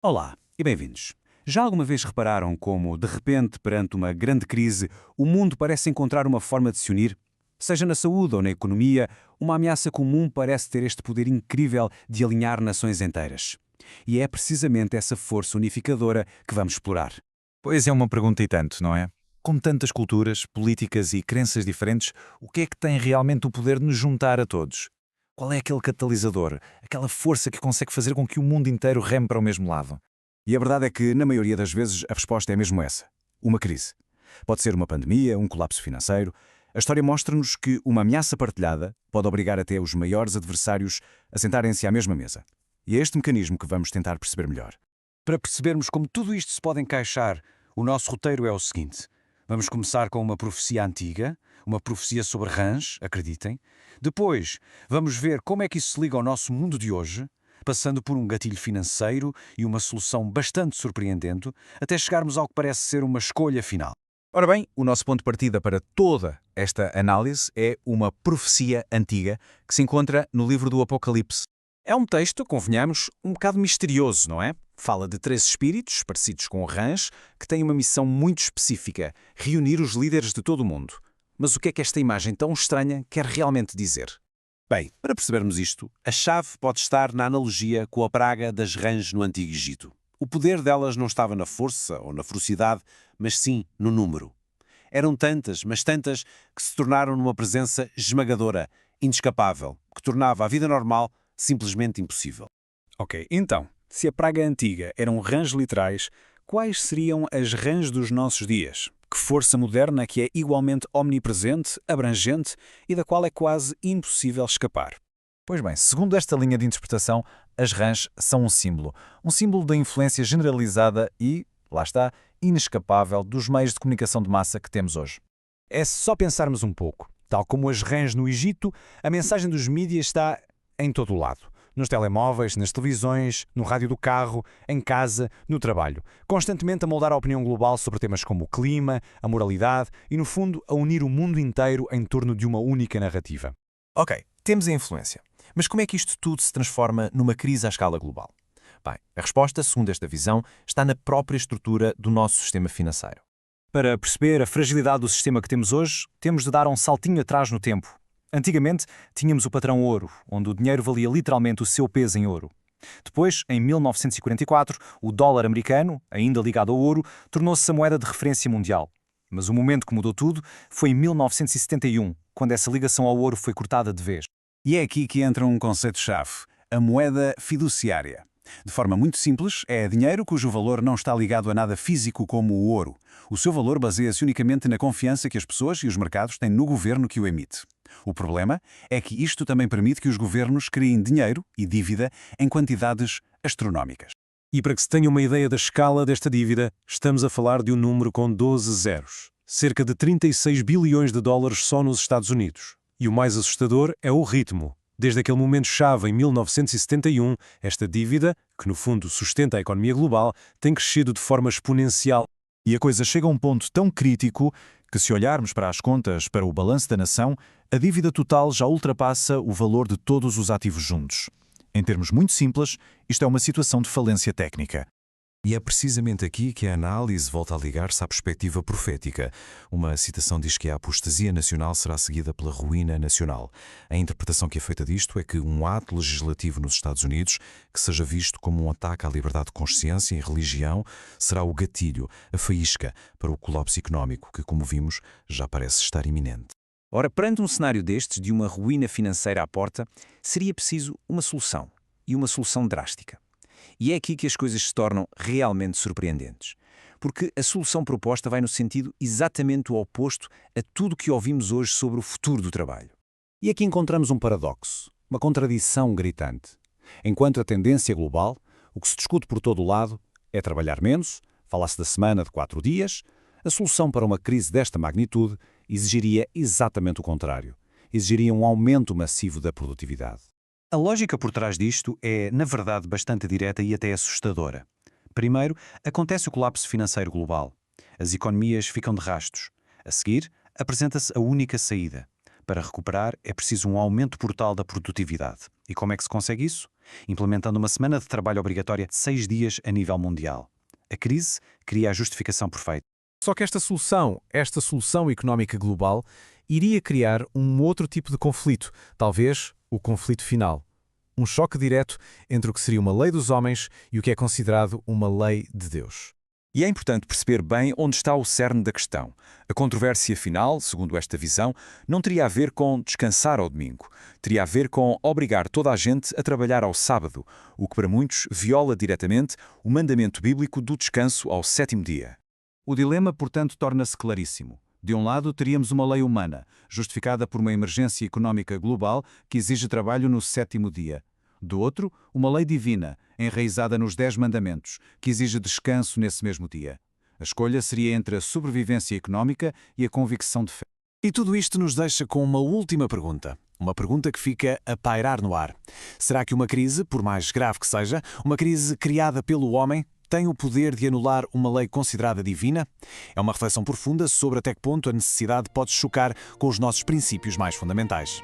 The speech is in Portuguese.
Olá e bem-vindos. Já alguma vez repararam como, de repente, perante uma grande crise, o mundo parece encontrar uma forma de se unir? Seja na saúde ou na economia, uma ameaça comum parece ter este poder incrível de alinhar nações inteiras. E é precisamente essa força unificadora que vamos explorar. Pois é uma pergunta e tanto, não é? Com tantas culturas, políticas e crenças diferentes, o que é que tem realmente o poder de nos juntar a todos? Qual é aquele catalisador, aquela força que consegue fazer com que o mundo inteiro reme para o mesmo lado? E a verdade é que, na maioria das vezes, a resposta é mesmo essa: uma crise. Pode ser uma pandemia, um colapso financeiro. A história mostra-nos que uma ameaça partilhada pode obrigar até os maiores adversários a sentarem-se à mesma mesa. E é este mecanismo que vamos tentar perceber melhor. Para percebermos como tudo isto se pode encaixar, o nosso roteiro é o seguinte. Vamos começar com uma profecia antiga, uma profecia sobre rãs, acreditem. Depois, vamos ver como é que isso se liga ao nosso mundo de hoje, passando por um gatilho financeiro e uma solução bastante surpreendente, até chegarmos ao que parece ser uma escolha final. Ora bem, o nosso ponto de partida para toda esta análise é uma profecia antiga que se encontra no livro do Apocalipse. É um texto, convenhamos, um bocado misterioso, não é? Fala de três espíritos, parecidos com rãs, que têm uma missão muito específica: reunir os líderes de todo o mundo. Mas o que é que esta imagem tão estranha quer realmente dizer? Bem, para percebermos isto, a chave pode estar na analogia com a praga das rãs no Antigo Egito. O poder delas não estava na força ou na ferocidade, mas sim no número. Eram tantas, mas tantas, que se tornaram numa presença esmagadora, inescapável, que tornava a vida normal simplesmente impossível. Ok, então, se a praga antiga eram rãs literais, quais seriam as rãs dos nossos dias? Que força moderna que é igualmente omnipresente, abrangente e da qual é quase impossível escapar? Pois bem, segundo esta linha de interpretação, as rãs são um símbolo da influência generalizada e, lá está, inescapável dos meios de comunicação de massa que temos hoje. É só pensarmos um pouco. Tal como as rãs no Egito, a mensagem dos mídias está em todo o lado. Nos telemóveis, nas televisões, no rádio do carro, em casa, no trabalho. Constantemente a moldar a opinião global sobre temas como o clima, a moralidade e, no fundo, a unir o mundo inteiro em torno de uma única narrativa. Ok, temos a influência. Mas como é que isto tudo se transforma numa crise à escala global? Bem, a resposta, segundo esta visão, está na própria estrutura do nosso sistema financeiro. Para perceber a fragilidade do sistema que temos hoje, temos de dar um saltinho atrás no tempo. Antigamente, tínhamos o patrão ouro, onde o dinheiro valia literalmente o seu peso em ouro. Depois, em 1944, o dólar americano, ainda ligado ao ouro, tornou-se a moeda de referência mundial. Mas o momento que mudou tudo foi em 1971, quando essa ligação ao ouro foi cortada de vez. E é aqui que entra um conceito-chave: a moeda fiduciária. De forma muito simples, é dinheiro cujo valor não está ligado a nada físico como o ouro. O seu valor baseia-se unicamente na confiança que as pessoas e os mercados têm no governo que o emite. O problema é que isto também permite que os governos criem dinheiro e dívida em quantidades astronómicas. E para que se tenha uma ideia da escala desta dívida, estamos a falar de um número com 12 zeros. Cerca de 36 bilhões de dólares só nos Estados Unidos. E o mais assustador é o ritmo. Desde aquele momento-chave em 1971, esta dívida, que no fundo sustenta a economia global, tem crescido de forma exponencial. E a coisa chega a um ponto tão crítico que, se olharmos para as contas, para o balanço da nação, a dívida total já ultrapassa o valor de todos os ativos juntos. Em termos muito simples, isto é uma situação de falência técnica. E é precisamente aqui que a análise volta a ligar-se à perspectiva profética. Uma citação diz que a apostasia nacional será seguida pela ruína nacional. A interpretação que é feita disto é que um ato legislativo nos Estados Unidos, que seja visto como um ataque à liberdade de consciência e religião, será o gatilho, a faísca, para o colapso económico que, como vimos, já parece estar iminente. Ora, perante um cenário destes, de uma ruína financeira à porta, seria preciso uma solução, e uma solução drástica. E é aqui que as coisas se tornam realmente surpreendentes. Porque a solução proposta vai no sentido exatamente o oposto a tudo que ouvimos hoje sobre o futuro do trabalho. E aqui encontramos um paradoxo, uma contradição gritante. Enquanto a tendência global, o que se discute por todo o lado, é trabalhar menos, fala-se da semana de 4 dias, a solução para uma crise desta magnitude exigiria exatamente o contrário. Exigiria um aumento massivo da produtividade. A lógica por trás disto é, na verdade, bastante direta e até assustadora. Primeiro, acontece o colapso financeiro global. As economias ficam de rastos. A seguir, apresenta-se a única saída. Para recuperar, é preciso um aumento brutal da produtividade. E como é que se consegue isso? implementando uma semana de trabalho obrigatória de 6 dias a nível mundial. A crise cria a justificação perfeita. Só que esta solução económica global, iria criar um outro tipo de conflito, talvez o conflito final. Um choque direto entre o que seria uma lei dos homens e o que é considerado uma lei de Deus. E é importante perceber bem onde está o cerne da questão. A controvérsia final, segundo esta visão, não teria a ver com descansar ao domingo. Teria a ver com obrigar toda a gente a trabalhar ao sábado, o que para muitos viola diretamente o mandamento bíblico do descanso ao 7º dia. O dilema, portanto, torna-se claríssimo. De um lado, teríamos uma lei humana, justificada por uma emergência económica global que exige trabalho no 7º dia. Do outro, uma lei divina, enraizada nos 10 mandamentos, que exige descanso nesse mesmo dia. A escolha seria entre a sobrevivência económica e a convicção de fé. E tudo isto nos deixa com uma última pergunta. Uma pergunta que fica a pairar no ar. Será que uma crise, por mais grave que seja, uma crise criada pelo homem, tem o poder de anular uma lei considerada divina? É uma reflexão profunda sobre até que ponto a necessidade pode chocar com os nossos princípios mais fundamentais.